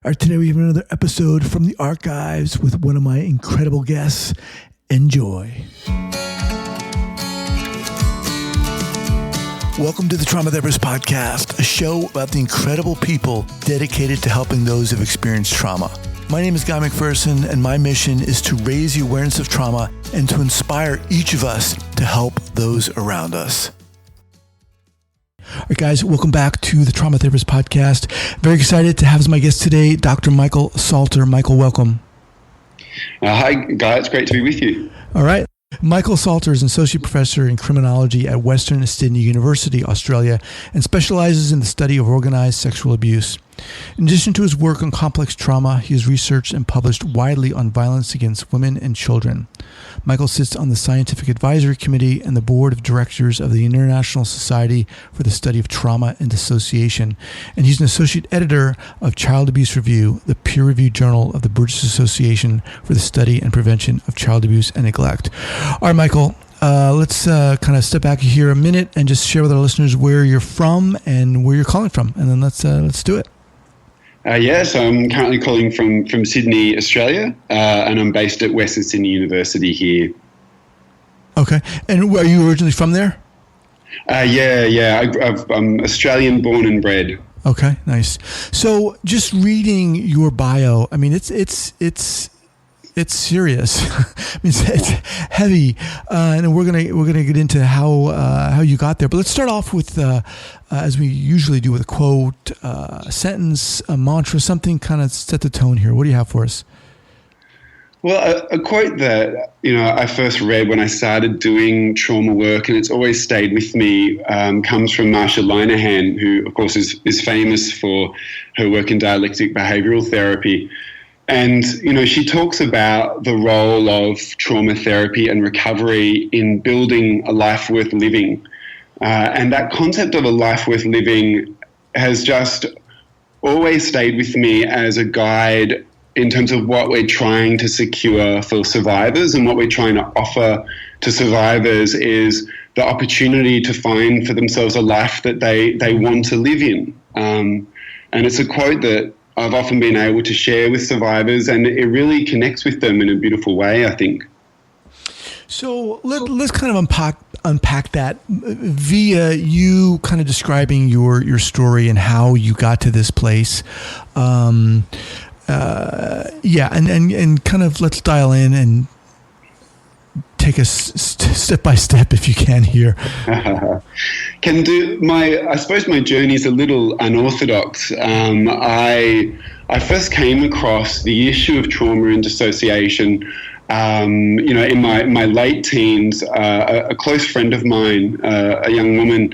All right, today we have another episode from the archives with one of my incredible guests. Enjoy. Welcome to the Trauma Therapist Podcast, a show about the incredible people dedicated to helping those who have experienced trauma. My name is Guy McPherson, and my mission is to raise the awareness of trauma and to inspire each of us to help those around us. All right, guys, welcome back to the Trauma Therapist Podcast. Very excited to have as my guest today, Dr. Michael Salter. Michael, welcome. Hi, Guy. It's great to be with you. All right. Michael Salter is an associate professor in criminology at Western Sydney University, Australia, and specializes in the study of organized sexual abuse. In addition to his work on complex trauma, he has researched and published widely on violence against women and children. Michael sits on the Scientific Advisory Committee and the Board of Directors of the International Society for the Study of Trauma and Dissociation, and he's an associate editor of Child Abuse Review, the peer-reviewed journal of the British Association for the Study and Prevention of Child Abuse and Neglect. All right, Michael, let's kind of step back here a minute and just share with our listeners where you're from and where you're calling from, and then let's do it. So I'm currently calling from Sydney, Australia, and I'm based at Western Sydney University here. Okay. And are you originally from there? I'm Australian born and bred. Okay, nice. So just reading your bio, I mean, it's serious. I mean, it's heavy, and we're gonna get into how you got there. But let's start off with, as we usually do, with a quote, a sentence, a mantra, something kind of set the tone here. What do you have for us? Well, a quote that I first read when I started doing trauma work, and it's always stayed with me, comes from Marsha Linehan, who, of course, is famous for her work in dialectic behavioral therapy. And, she talks about the role of trauma therapy and recovery in building a life worth living. And that concept of a life worth living has just always stayed with me as a guide in terms of what we're trying to secure for survivors, and what we're trying to offer to survivors is the opportunity to find for themselves a life that they want to live in. And it's a quote that I've often been able to share with survivors, and it really connects with them in a beautiful way, I think. So let's kind of unpack that via you kind of describing your story and how you got to this place. And kind of let's dial in and take us step by step if you can here. I suppose my journey is a little unorthodox. I first came across the issue of trauma and dissociation, in my late teens. A close friend of mine, a young woman,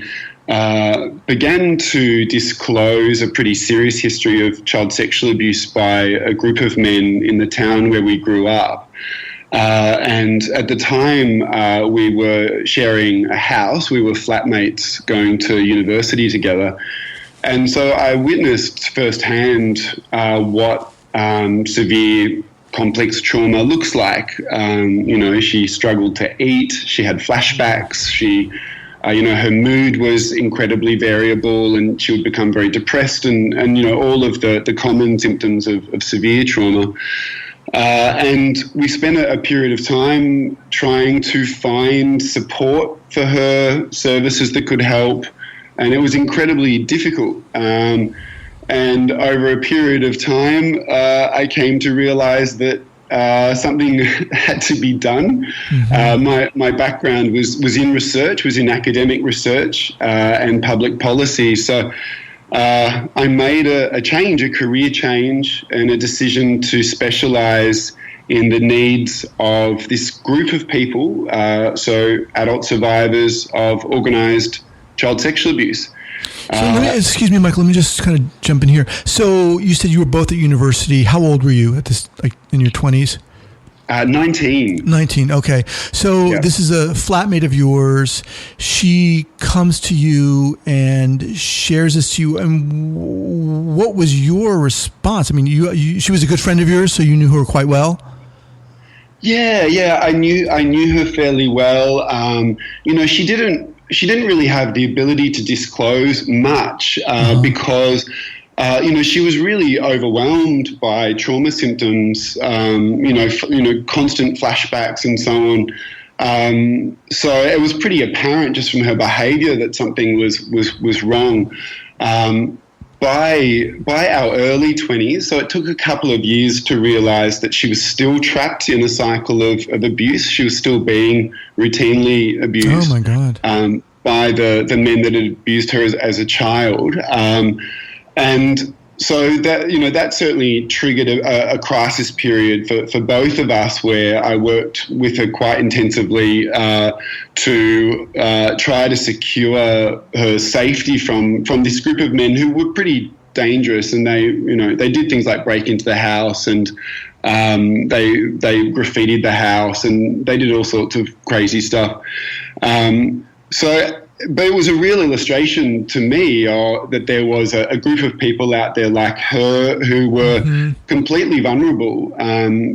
began to disclose a pretty serious history of child sexual abuse by a group of men in the town where we grew up. And at the time, we were sharing a house. We were flatmates going to university together. And so I witnessed firsthand what severe complex trauma looks like. She struggled to eat. She had flashbacks. Her mood was incredibly variable, and she would become very depressed and all of the common symptoms of severe trauma. And we spent a period of time trying to find support for her, services that could help, and it was incredibly difficult. And over a period of time, I came to realize that something had to be done. Mm-hmm. My background was in research, was in academic research and public policy. So I made a career change, and a decision to specialize in the needs of this group of people, so adult survivors of organized child sexual abuse. Excuse me, Michael, let me just kind of jump in here. So you said you were both at university. How old were you at this, like in your 20s? 19. 19, okay. So yeah. This is a flatmate of yours. She comes to you and shares this to you. And what was your response? I mean, she was a good friend of yours, so you knew her quite well? Yeah. I knew her fairly well. She didn't really have the ability to disclose much because she was really overwhelmed by trauma symptoms, constant flashbacks and so on. So it was pretty apparent just from her behaviour that something was wrong. By our early 20s, so it took a couple of years to realise that she was still trapped in a cycle of abuse. She was still being routinely abused. Oh my God. By the men that had abused her as a child. And so that certainly triggered a crisis period for both of us, where I worked with her quite intensively to try to secure her safety from this group of men who were pretty dangerous, and they did things like break into the house, and they graffitied the house, and they did all sorts of crazy stuff. But it was a real illustration to me that there was a group of people out there like her who were completely vulnerable,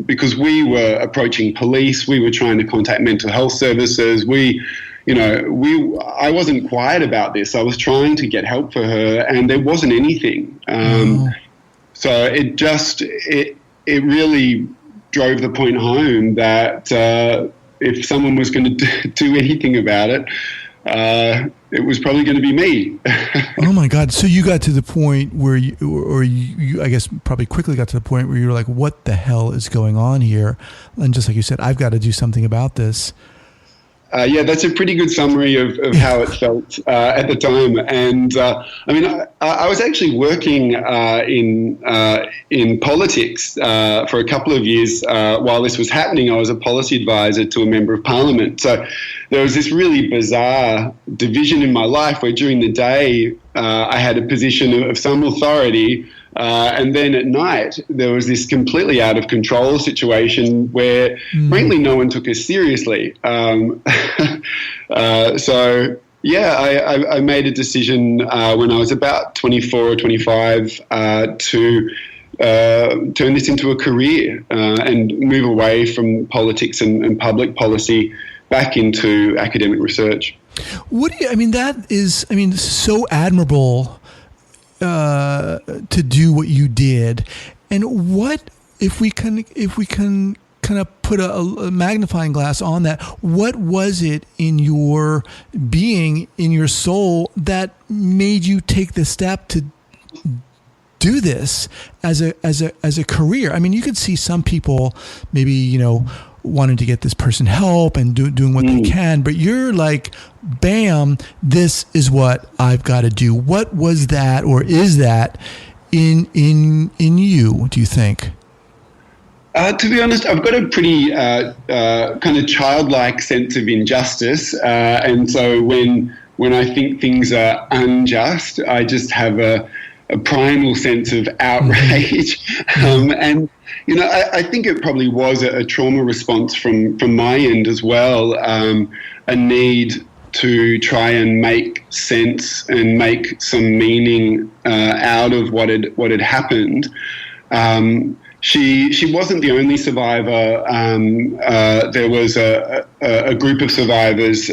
because we were approaching police, we were trying to contact mental health services. I wasn't quiet about this. I was trying to get help for her, and there wasn't anything. So it really drove the point home that if someone was going to do anything about it, it was probably going to be me. Oh my God. So you got to the point where you, I guess probably quickly got to the point where you were like, what the hell is going on here? And just like you said, I've got to do something about this. Yeah, that's a pretty good summary of how it felt at the time. And I was actually working in politics for a couple of years while this was happening. I was a policy advisor to a member of parliament. So there was this really bizarre division in my life where during the day I had a position of some authority, and then at night there was this completely out of control situation where frankly no one took us seriously. I made a decision when I was about 24 or 25 to turn this into a career and move away from politics and public policy back into academic research. That is so admirable to do what you did. And what if we can kind of put a magnifying glass on that, what was it in your being, in your soul, that made you take the step to do this as a career? I mean, you could see some people maybe, wanting to get this person help and doing what they can, but you're like, bam, this is what I've got to do. What was that, or is that in you, do you think? To be honest, I've got a pretty kind of childlike sense of injustice, and so when I think things are unjust, I just have a primal sense of outrage, and I think it probably was a trauma response from my end as well, a need to try and make sense and make some meaning out of what had happened. She wasn't the only survivor. There was a group of survivors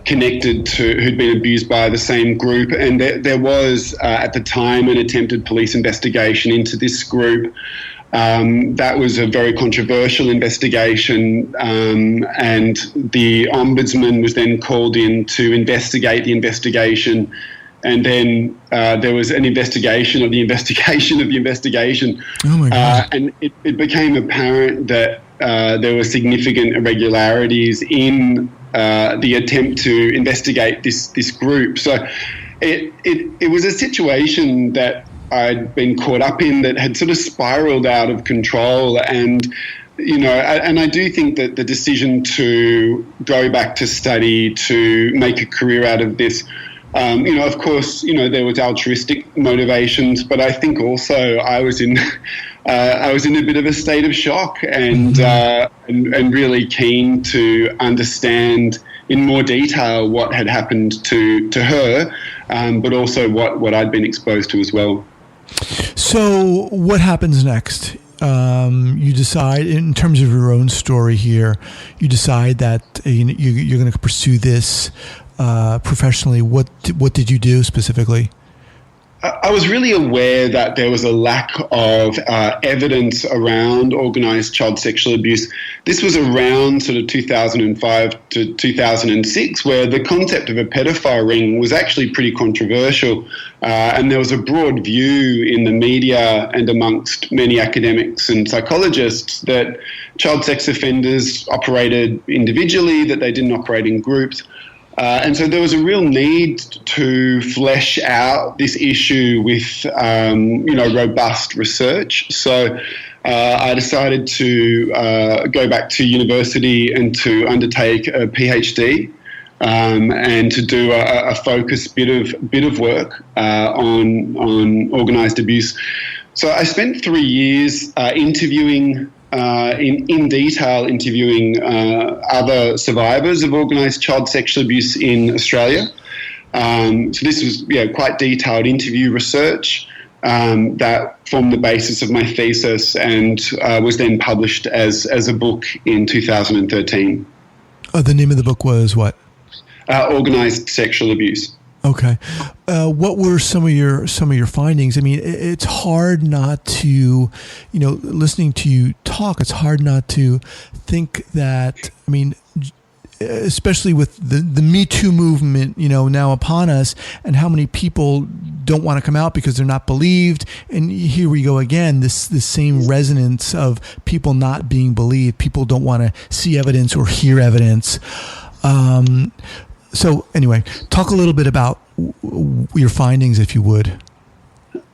connected to who'd been abused by the same group, and there was at the time an attempted police investigation into this group. That was a very controversial investigation, and the Ombudsman was then called in to investigate the investigation. And then there was an investigation of the investigation of the investigation. Oh my God. And it became apparent that there were significant irregularities in the attempt to investigate this group. So it was a situation that I'd been caught up in that had sort of spiraled out of control. And and I do think that the decision to go back to study, to make a career out of this, of course, there was altruistic motivations, but I think also I was in a bit of a state of shock and really keen to understand in more detail what had happened to her, but also what I'd been exposed to as well. So what happens next? You decide, in terms of your own story here, you decide that you're going to pursue this professionally. What did you do specifically? I was really aware that there was a lack of evidence around organised child sexual abuse. This was around sort of 2005 to 2006, where the concept of a pedophile ring was actually pretty controversial. And there was a broad view in the media and amongst many academics and psychologists that child sex offenders operated individually, that they didn't operate in groups. And so there was a real need to flesh out this issue with, robust research. So I decided to go back to university and to undertake a PhD and to do a focused bit of work on organised abuse. So I spent 3 years interviewing. In detail, interviewing other survivors of organised child sexual abuse in Australia. So this was quite detailed interview research that formed the basis of my thesis and was then published as a book in 2013. The name of the book was what? Organised sexual abuse. Okay. What were some of your findings? I mean, it's hard not to, listening to you talk, it's hard not to think that, I mean, especially with the Me Too movement, now upon us, and how many people don't want to come out because they're not believed. And here we go again, this same resonance of people not being believed. People don't want to see evidence or hear evidence. So anyway, talk a little bit about your findings, if you would.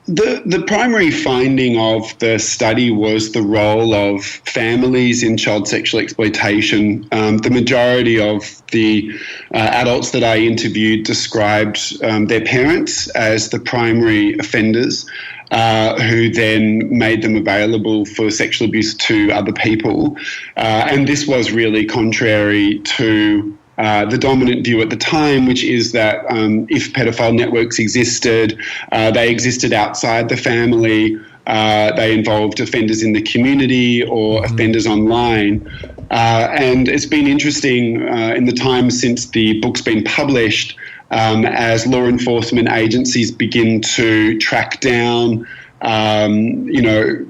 The primary finding of the study was the role of families in child sexual exploitation. The majority of the adults that I interviewed described their parents as the primary offenders, who then made them available for sexual abuse to other people. And this was really contrary to the dominant view at the time, which is that if pedophile networks existed, they existed outside the family, they involved offenders in the community or offenders online. And it's been interesting in the time since the book's been published, as law enforcement agencies begin to track down,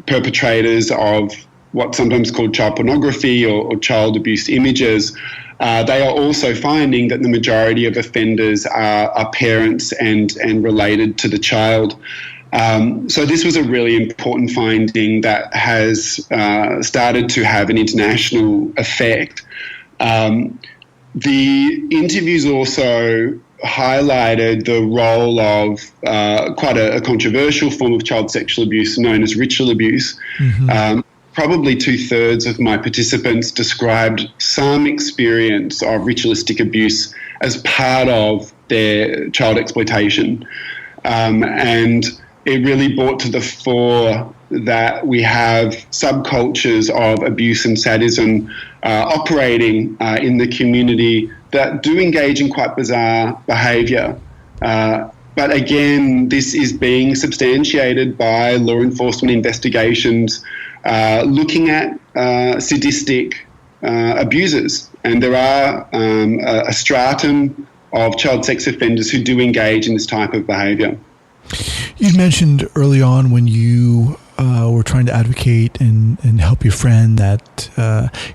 perpetrators of what's sometimes called child pornography or child abuse images. They are also finding that the majority of offenders are parents and related to the child. So this was a really important finding that has started to have an international effect. The interviews also highlighted the role of quite a controversial form of child sexual abuse known as ritual abuse. Mm-hmm. Probably 2/3 of my participants described some experience of ritualistic abuse as part of their child exploitation. And it really brought to the fore that we have subcultures of abuse and sadism operating in the community that do engage in quite bizarre behaviour. But again, this is being substantiated by law enforcement investigations looking at sadistic abusers. And there are a stratum of child sex offenders who do engage in this type of behaviour. You mentioned early on when you were trying to advocate and help your friend that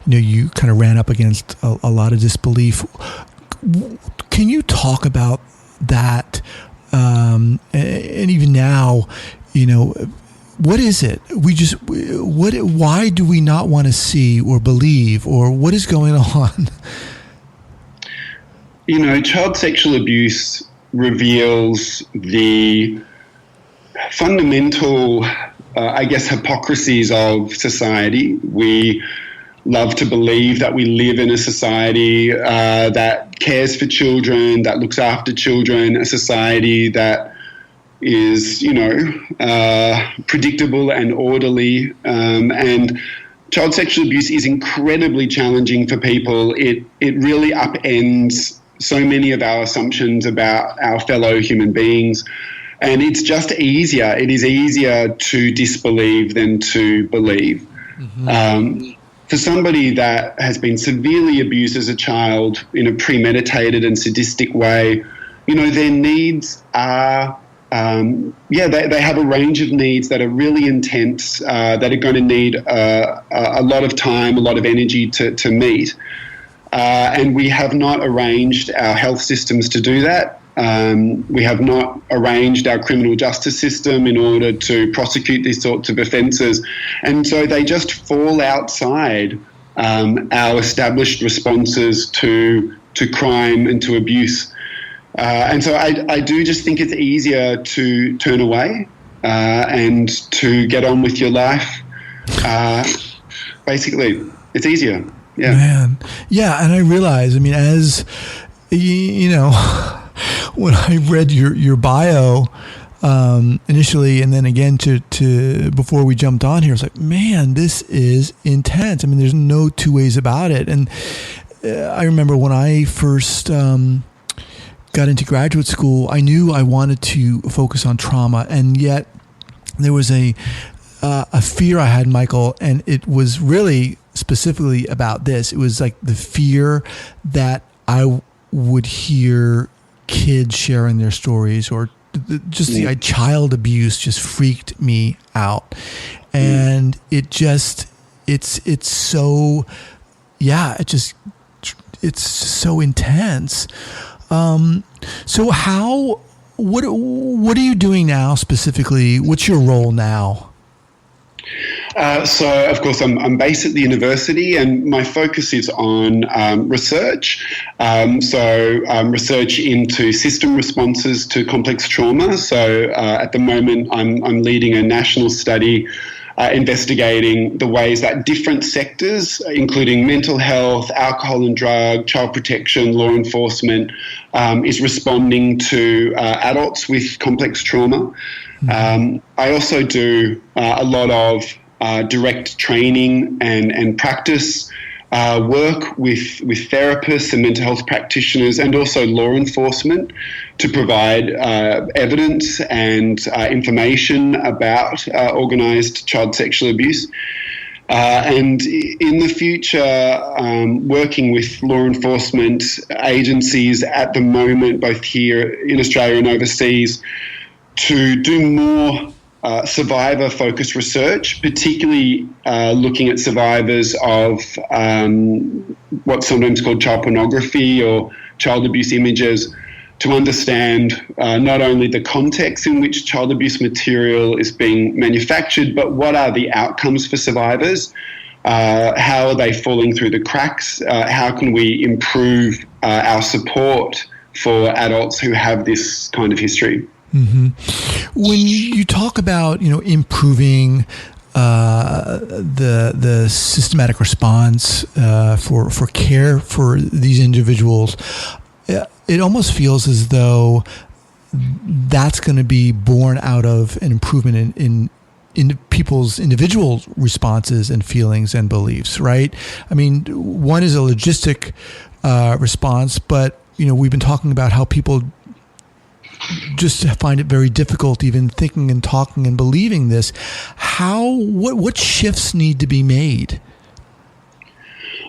you kind of ran up against a lot of disbelief. Can you talk about that? And even now, what is it? Why do we not want to see or believe, or what is going on? Child sexual abuse reveals the fundamental, hypocrisies of society. We love to believe that we live in a society that cares for children, that looks after children, a society that is, predictable and orderly. And child sexual abuse is incredibly challenging for people. It really upends so many of our assumptions about our fellow human beings. And it's just easier. It is easier to disbelieve than to believe. Mm-hmm. For somebody that has been severely abused as a child in a premeditated and sadistic way, their needs are they have a range of needs that are really intense, that are going to need a lot of time, a lot of energy to meet. And we have not arranged our health systems to do that. We have not arranged our criminal justice system in order to prosecute these sorts of offences. And so they just fall outside our established responses to crime and to abuse. And so I do just think it's easier to turn away and to get on with your life. Basically, it's easier. Yeah. Man. Yeah. And I realize, I mean, as you know, when I read your bio initially, and then again to before we jumped on here, I was like, man, this is intense. I mean, there's no two ways about it. And I remember when I first got into graduate school, I knew I wanted to focus on trauma, and yet there was a fear I had, Michael, and it was really specifically about this. It was like the fear that I would hear kids sharing their stories, or just the child abuse just freaked me out. And it's so, it's so intense. So what are you doing now specifically? What's your role now? So, of course, I'm based at the university, and my focus is on research. Research into system responses to complex trauma. So, at the moment, I'm leading a national study investigating the ways that different sectors, including mental health, alcohol and drug, child protection, law enforcement, is responding to adults with complex trauma. I also do a lot of direct training and practice work with therapists and mental health practitioners, and also law enforcement, to provide evidence and information about organised child sexual abuse. And in the future, working with law enforcement agencies at the moment, both here in Australia and overseas, to do more survivor-focused research, particularly looking at survivors of what's sometimes called child pornography or child abuse images, to understand not only the context in which child abuse material is being manufactured, but what are the outcomes for survivors, how are they falling through the cracks, how can we improve our support for adults who have this kind of history. Mm-hmm. When you talk about, improving the systematic response for care for these individuals, it almost feels as though that's going to be born out of an improvement in people's individual responses and feelings and beliefs, right? I mean, one is a logistic response, but we've been talking about how people just find it very difficult even thinking and talking and believing this. What shifts need to be made?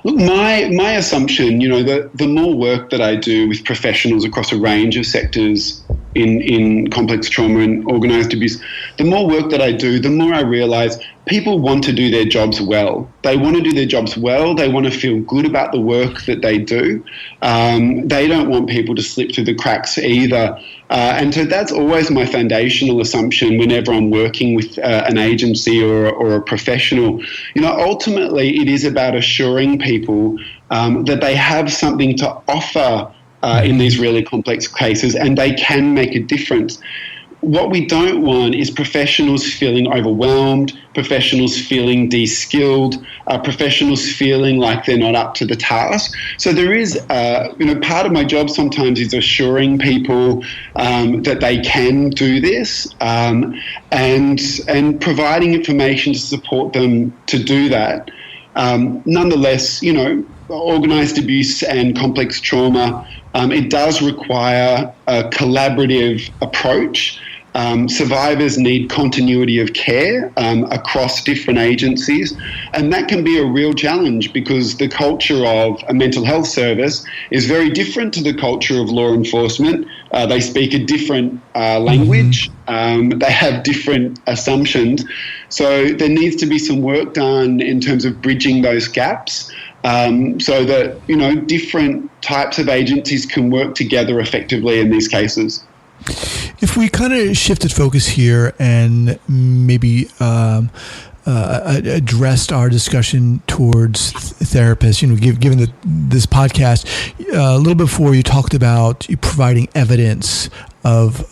Look, my assumption, the more work that I do with professionals across a range of sectors in complex trauma and organised abuse, the more work that I do, the more I realise people want to do their jobs well. They want to do their jobs well. They want to feel good about the work that they do. They don't want people to slip through the cracks either. And so that's always my foundational assumption whenever I'm working with an agency or a professional. Ultimately, it is about assuring people that they have something to offer in these really complex cases, and they can make a difference. What we don't want is professionals feeling overwhelmed, professionals feeling de-skilled, professionals feeling like they're not up to the task. So there is, part of my job sometimes is assuring people that they can do this, and providing information to support them to do that. Nonetheless, organised abuse and complex trauma, it does require a collaborative approach. Survivors need continuity of care across different agencies, and that can be a real challenge because the culture of a mental health service is very different to the culture of law enforcement. They speak a different language. They have different assumptions. So there needs to be some work done in terms of bridging those gaps so that, different types of agencies can work together effectively in these cases. If we kind of shifted focus here and maybe addressed our discussion towards therapists, given that this podcast, a little before you talked about providing evidence of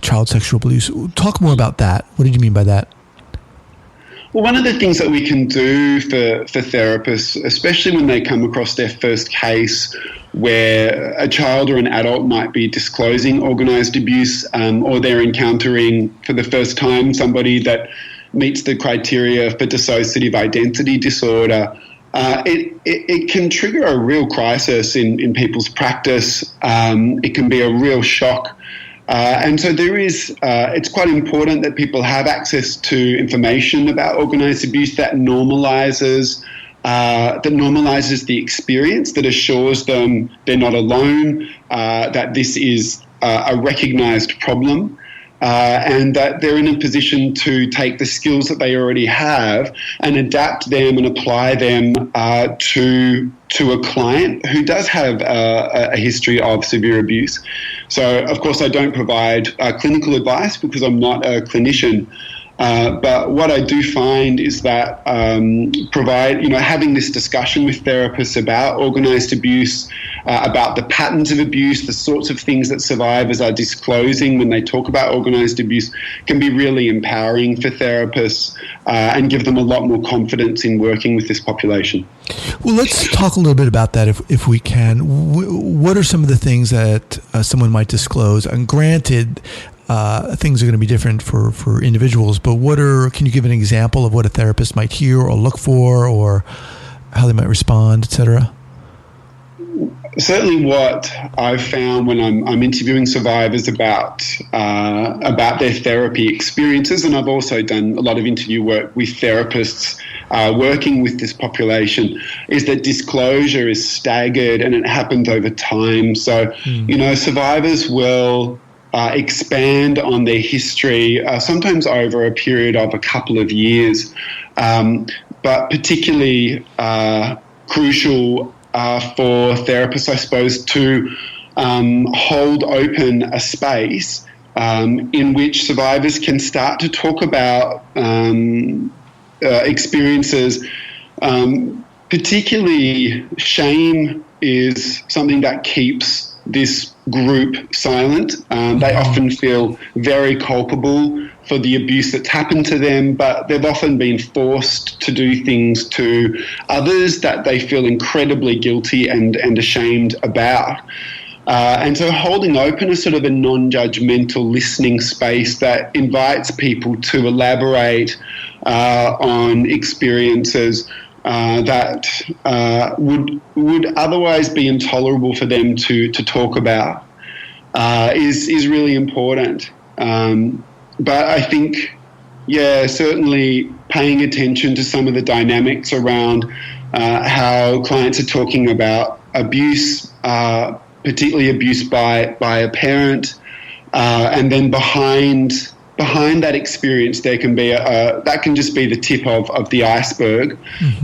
child sexual abuse. Talk more about that. What did you mean by that? Well, one of the things that we can do for therapists, especially when they come across their first case where a child or an adult might be disclosing organised abuse, or they're encountering for the first time somebody that meets the criteria for dissociative identity disorder, it can trigger a real crisis in people's practice. It can be a real shock. And so it's quite important that people have access to information about organised abuse that normalises the experience, that assures them they're not alone, that this is a recognised problem, and that they're in a position to take the skills that they already have and adapt them and apply them to a client who does have a history of severe abuse. So, of course, I don't provide clinical advice because I'm not a clinician. But what I do find is that having this discussion with therapists about organised abuse, about the patterns of abuse, the sorts of things that survivors are disclosing when they talk about organised abuse can be really empowering for therapists and give them a lot more confidence in working with this population. Well, let's talk a little bit about that if we can. What are some of the things that someone might disclose? And granted, things are going to be different for individuals, but can you give an example of what a therapist might hear or look for, or how they might respond, etc.? Certainly what I've found when I'm interviewing survivors about their therapy experiences, and I've also done a lot of interview work with therapists working with this population, is that disclosure is staggered and it happens over time. So, survivors will expand on their history, sometimes over a period of a couple of years, but particularly crucial for therapists, I suppose, to hold open a space in which survivors can start to talk about experiences. Particularly, shame is something that keeps this group silent. They often feel very culpable for the abuse that's happened to them, but they've often been forced to do things to others that they feel incredibly guilty and ashamed about. And so holding open a sort of a non-judgmental listening space that invites people to elaborate on experiences that would otherwise be intolerable for them to talk about is really important. But I think, certainly paying attention to some of the dynamics around how clients are talking about abuse, particularly abuse by a parent, and then behind that experience, there can be that can just be the tip of the iceberg.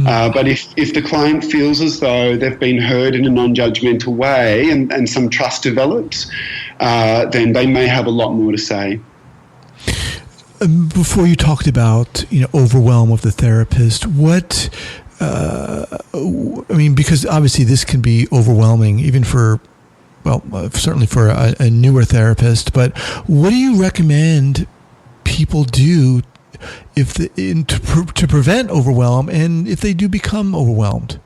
But if the client feels as though they've been heard in a non-judgmental way and some trust develops, then they may have a lot more to say. Before you talked about overwhelm of the therapist, what because obviously this can be overwhelming even for certainly for a newer therapist, but what do you recommend people do to prevent overwhelm, and if they do become overwhelmed?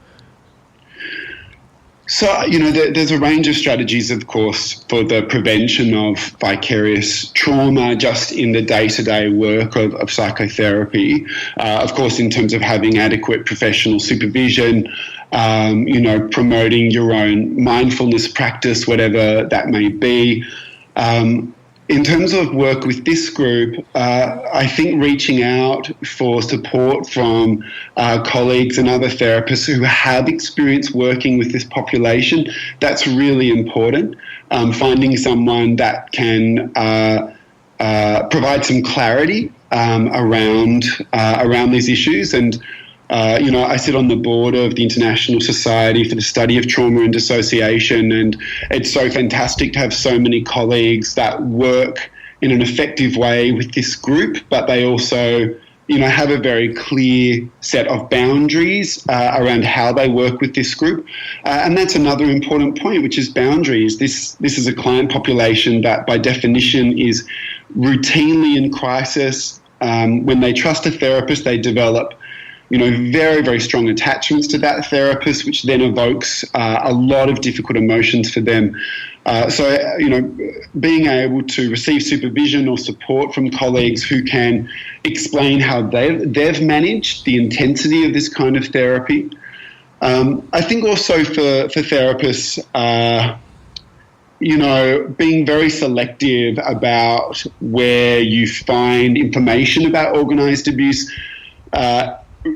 So, there's a range of strategies, of course, for the prevention of vicarious trauma just in the day-to-day work of psychotherapy. Of course, in terms of having adequate professional supervision, promoting your own mindfulness practice, whatever that may be. in terms of work with this group, I think reaching out for support from colleagues and other therapists who have experience working with this population, that's really important. Finding someone that can provide some clarity around these issues. And I sit on the board of the International Society for the Study of Trauma and Dissociation, and it's so fantastic to have so many colleagues that work in an effective way with this group, but they also, have a very clear set of boundaries around how they work with this group. And that's another important point, which is boundaries. This is a client population that by definition is routinely in crisis. When they trust a therapist, they develop very, very strong attachments to that therapist, which then evokes a lot of difficult emotions for them. So, being able to receive supervision or support from colleagues who can explain how they've managed the intensity of this kind of therapy. I think also for therapists, being very selective about where you find information about organised abuse.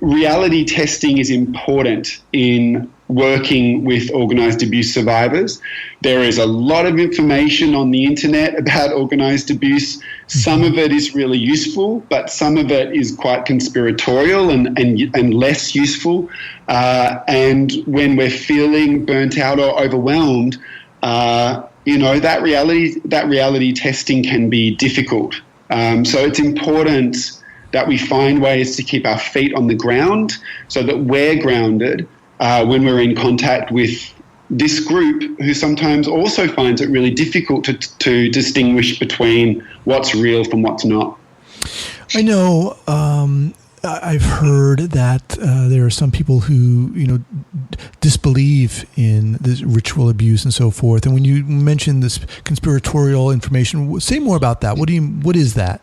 Reality testing is important in working with organised abuse survivors. There is a lot of information on the internet about organised abuse. Some of it is really useful, but some of it is quite conspiratorial and less useful. And when we're feeling burnt out or overwhelmed, that reality testing can be difficult. So it's important that we find ways to keep our feet on the ground so that we're grounded when we're in contact with this group who sometimes also finds it really difficult to distinguish between what's real from what's not. I know I've heard that there are some people who, disbelieve in this ritual abuse and so forth. And when you mention this conspiratorial information, say more about that. What is that?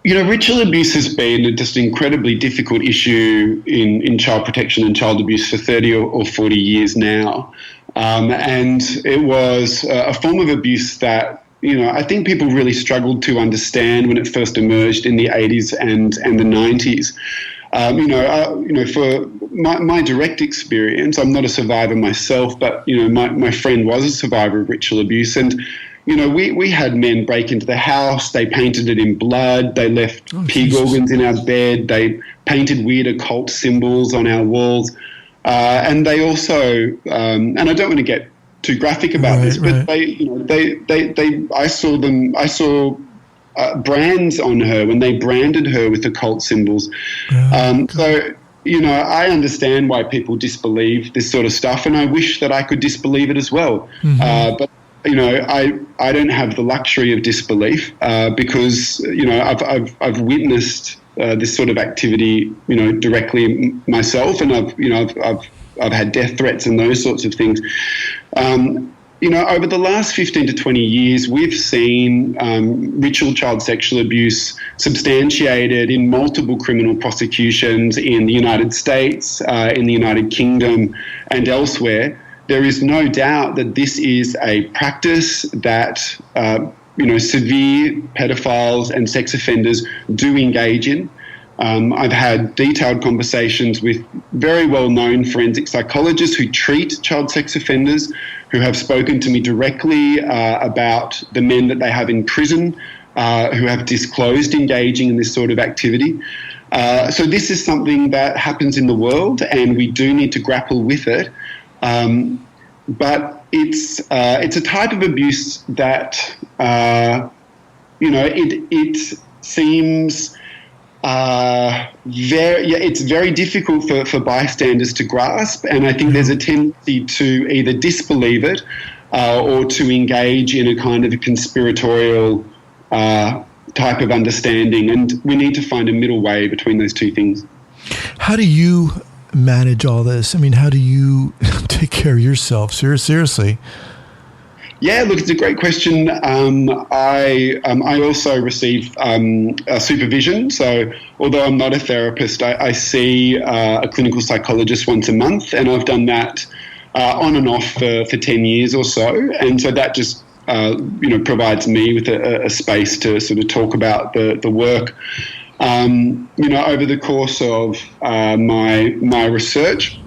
Ritual abuse has been just an incredibly difficult issue in child protection and child abuse for 30 or 40 years now. And it was a form of abuse that, I think people really struggled to understand when it first emerged in the 80s and the 90s. For my direct experience, I'm not a survivor myself, but, my friend was a survivor of ritual abuse. And we had men break into the house, they painted it in blood, they left pig organs in our bed, they painted weird occult symbols on our walls. And they also, and I don't want to get too graphic about this, but I saw brands on her when they branded her with occult symbols. So, I understand why people disbelieve this sort of stuff, and I wish that I could disbelieve it as well. But I don't have the luxury of disbelief because I've witnessed this sort of activity directly myself, and I've had death threats and those sorts of things. Over the last 15 to 20 years, we've seen ritual child sexual abuse substantiated in multiple criminal prosecutions in the United States, in the United Kingdom, and elsewhere. There is no doubt that this is a practice that, severe pedophiles and sex offenders do engage in. I've had detailed conversations with very well-known forensic psychologists who treat child sex offenders, who have spoken to me directly about the men that they have in prison, who have disclosed engaging in this sort of activity. So this is something that happens in the world, and we do need to grapple with it. But it's a type of abuse that it seems it's very difficult for bystanders to grasp, and I think there's a tendency to either disbelieve it or to engage in a kind of a conspiratorial type of understanding, and we need to find a middle way between those two things. How do you manage all this? I mean, how do you take care of yourself? Seriously. Yeah, look, it's a great question. I also receive supervision. So although I'm not a therapist, I see a clinical psychologist once a month, and I've done that on and off for 10 years or so. And so that just provides me with a space to sort of talk about the work. Over the course of my research,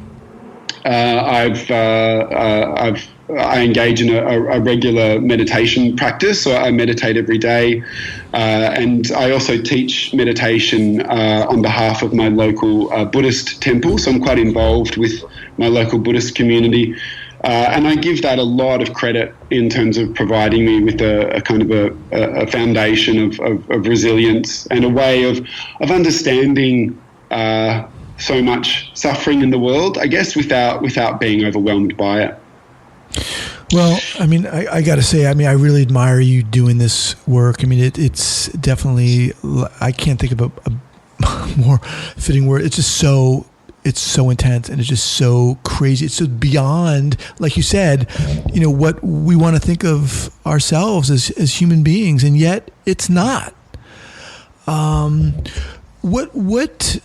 I engage in a regular meditation practice. So I meditate every day, and I also teach meditation on behalf of my local Buddhist temple. So I'm quite involved with my local Buddhist community, and I give that a lot of credit in terms of providing me with a kind of a foundation of resilience and a way of understanding so much suffering in the world, I guess, without being overwhelmed by it. Well, I mean, I got to say, I mean, I really admire you doing this work. I mean, it's definitely, I can't think of a more fitting word. It's just so intense, and it's just so crazy. It's so beyond, like you said, what we want to think of ourselves as human beings, and yet it's not. What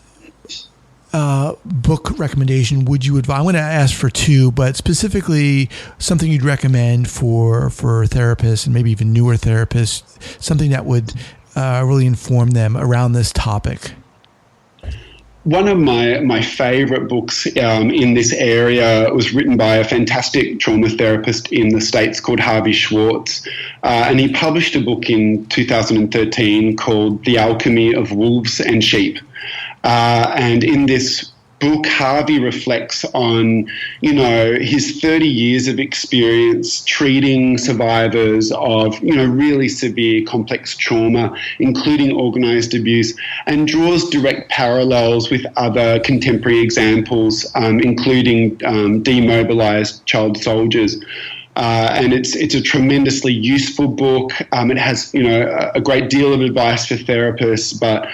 book recommendation would you advise? I want to ask for two, but specifically something you'd recommend for therapists and maybe even newer therapists, something that would really inform them around this topic. One of my favorite books in this area was written by a fantastic trauma therapist in the States called Harvey Schwartz. And he published a book in 2013 called The Alchemy of Wolves and Sheep. And in this book, Harvey reflects on, his 30 years of experience treating survivors of, really severe complex trauma, including organised abuse, and draws direct parallels with other contemporary examples, including demobilised child soldiers. And it's a tremendously useful book. It has, a great deal of advice for therapists, but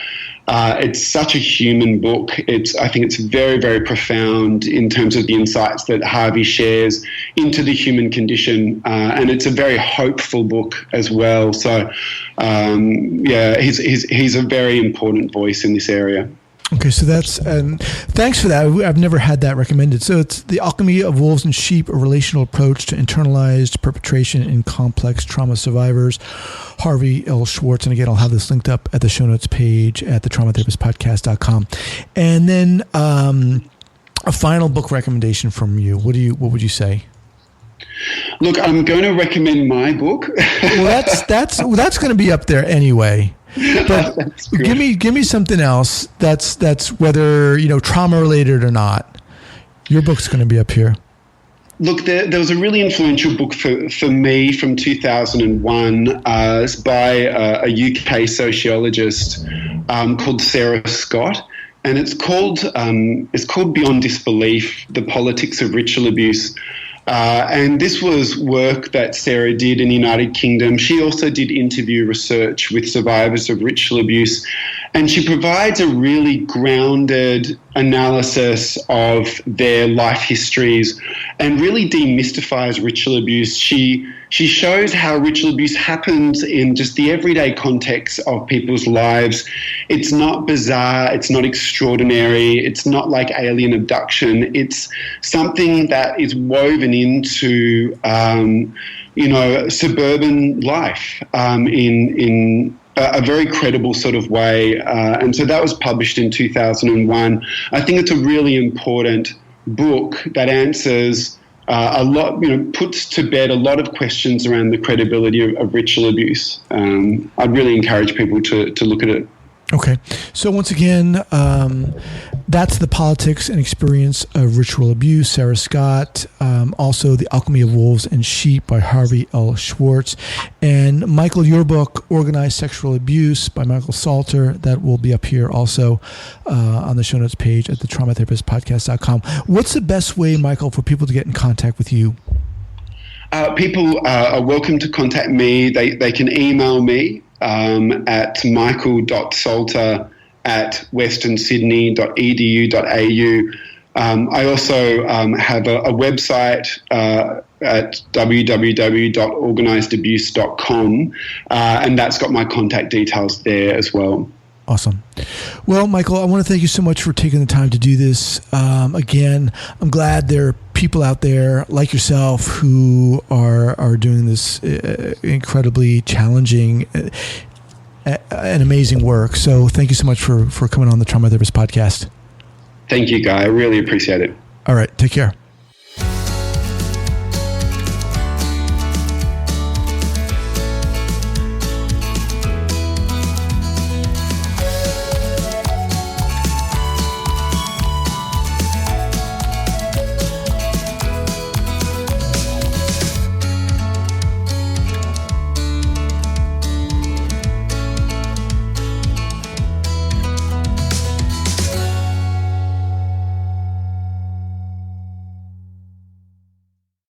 it's such a human book. I think it's very, very profound in terms of the insights that Harvey shares into the human condition, and it's a very hopeful book as well. So, he's a very important voice in this area. Okay, so thanks for that. I've never had that recommended. So it's The Alchemy of Wolves and Sheep, a relational approach to internalized perpetration in complex trauma survivors. Harvey L. Schwartz. And again, I'll have this linked up at the show notes page at thetraumatherapistpodcast.com. And then a final book recommendation from you. What would you say? Look, I'm going to recommend my book. Well, that's going to be up there anyway. But give me something else that's whether trauma related or not. Your book's going to be up here. Look, there was a really influential book for me from 2001. It's by a UK sociologist called Sarah Scott, and it's called Beyond Disbelief: The Politics of Ritual Abuse. And this was work that Sarah did in the United Kingdom. She also did interview research with survivors of ritual abuse, and she provides a really grounded analysis of their life histories and really demystifies ritual abuse. She shows how ritual abuse happens in just the everyday context of people's lives. It's not bizarre, it's not extraordinary, it's not like alien abduction. It's something that is woven into suburban life in a very credible sort of way. And so that was published in 2001. I think it's a really important book that answers a lot, puts to bed a lot of questions around the credibility of ritual abuse. I'd really encourage people to look at it. Okay. So once again, that's The Politics and Experience of Ritual Abuse, Sarah Scott. Also, The Alchemy of Wolves and Sheep by Harvey L. Schwartz. And Michael, your book, Organized Sexual Abuse by Michael Salter, that will be up here also on the show notes page at thetraumatherapistpodcast.com. What's the best way, Michael, for people to get in contact with you? People are welcome to contact me. They can email me at michael.salter@westernsydney.edu.au. I also have a website at www.organizedabuse.com, and that's got my contact details there as well. Awesome. Well, Michael, I want to thank you so much for taking the time to do this. Again, I'm glad there are people out there like yourself who are doing this incredibly challenging and amazing work. So thank you so much for coming on the Trauma Therapist podcast. Thank you, Guy. I really appreciate it. All right. Take care.